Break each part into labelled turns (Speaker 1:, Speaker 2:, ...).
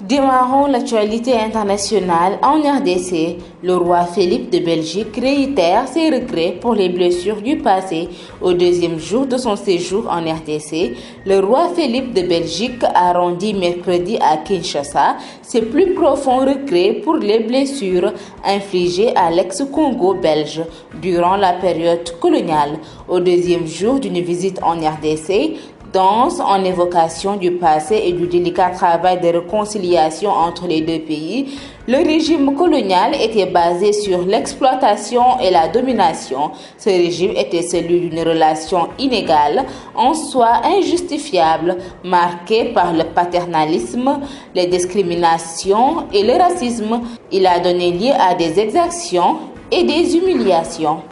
Speaker 1: Démarrons l'actualité internationale en RDC. Le roi Philippe de Belgique réitère ses regrets pour les blessures du passé. Au deuxième jour de son séjour en RDC, le roi Philippe de Belgique a rendu mercredi à Kinshasa ses plus profonds regrets pour les blessures infligées à l'ex-Congo belge durant la période coloniale. Au deuxième jour d'une visite en RDC, danse en évocation du passé et du délicat travail de réconciliation entre les deux pays, le régime colonial était basé sur l'exploitation et la domination. Ce régime était celui d'une relation inégale, en soi injustifiable, marquée par le paternalisme, les discriminations et le racisme. Il a donné lieu à des exactions et des humiliations.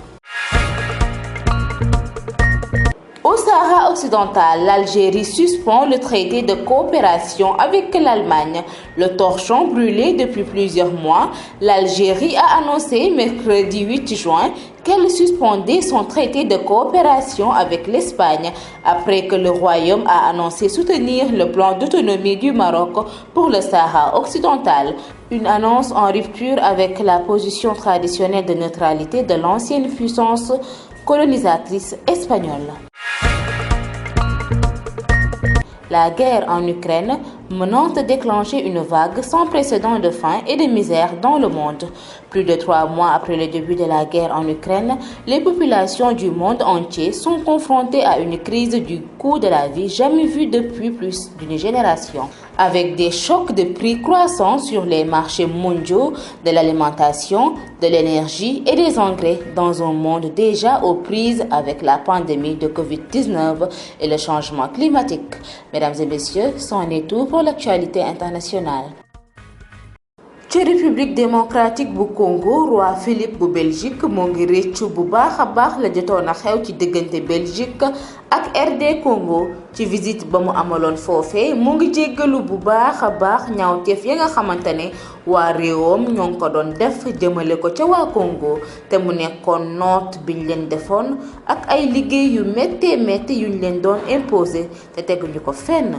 Speaker 1: Au Sahara occidental, l'Algérie suspend le traité de coopération avec l'Allemagne. Le torchon brûlé depuis plusieurs mois, l'Algérie a annoncé mercredi 8 juin qu'elle suspendait son traité de coopération avec l'Espagne après que le Royaume a annoncé soutenir le plan d'autonomie du Maroc pour le Sahara occidental. Une annonce en rupture avec la position traditionnelle de neutralité de l'ancienne puissance colonisatrice espagnole. La guerre en Ukraine menant à déclencher une vague sans précédent de faim et de misère dans le monde. Plus de 3 mois après le début de la guerre en Ukraine, les populations du monde entier sont confrontées à une crise du coût de la vie jamais vue depuis plus d'une génération. Avec des chocs de prix croissants sur les marchés mondiaux de l'alimentation, de l'énergie et des engrais dans un monde déjà aux prises avec la pandémie de Covid-19 et le changement climatique. Mesdames et messieurs, c'en est tout pour l'actualité internationale. ci République démocratique bu Congo, roi Philippe bu Belgique moo ngi réccu bu baax la jotoon a xew ci diggante Belgique ak RD Congo. ci visite ba mu amaloon foofee mu ngi jéggalu bu baax ñaawteef ya nga xamante ne waa réewam ñoo ngi ko doon def jëmale ko ca waa Congo te mu nekkoon noot biñ leen defoon ak ay liggéey yu méttee yuñ leen doon imposé te teguñu ko fenn.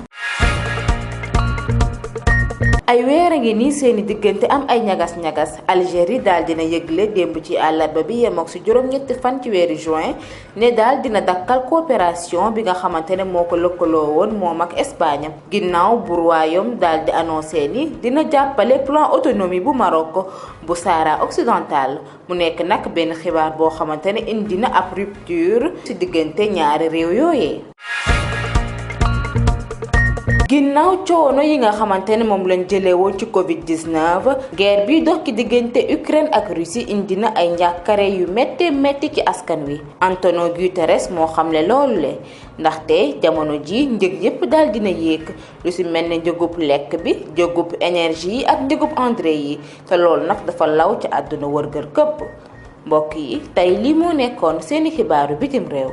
Speaker 1: ay weer a ngi nii seeni diggante am ay ñagas-ñagas. Algérie daal dina yëgle démb ci àllarba bi yemook ci juróom-ñetti fan ci weeru juin ne daal dina dakkal coopération bi nga xamante ne moo ko lëkkaloo woon moom ak Espagne ginnaaw bu royaume daal di annoncé ni dina jàppale plan autonomie bu Maroc bu Sahara occidental. mu nekk nag benn xibaar boo xamante ne indi na ab rupture ci diggante ñaari réew yooyee. ginnaaw coono yi nga xamante ne moom lañ jëlee woon ci Covid-19 guerre bi dox ci diggante Ukraine ak Russie indi na ay njàkkare yu métti ci askan wi. Antonio Guterres moo xamle loolu le ndaxte jamono ji njëg yépp daal dina yéeg lu ci mel ne njëgub lekk bi njëgub énergie yi ak njëgub engrais yi te loolu nag dafa law ci àdduna wërgër këpp. mbokk yi tey li moo nekkoon seeni xibaaru bitim réew.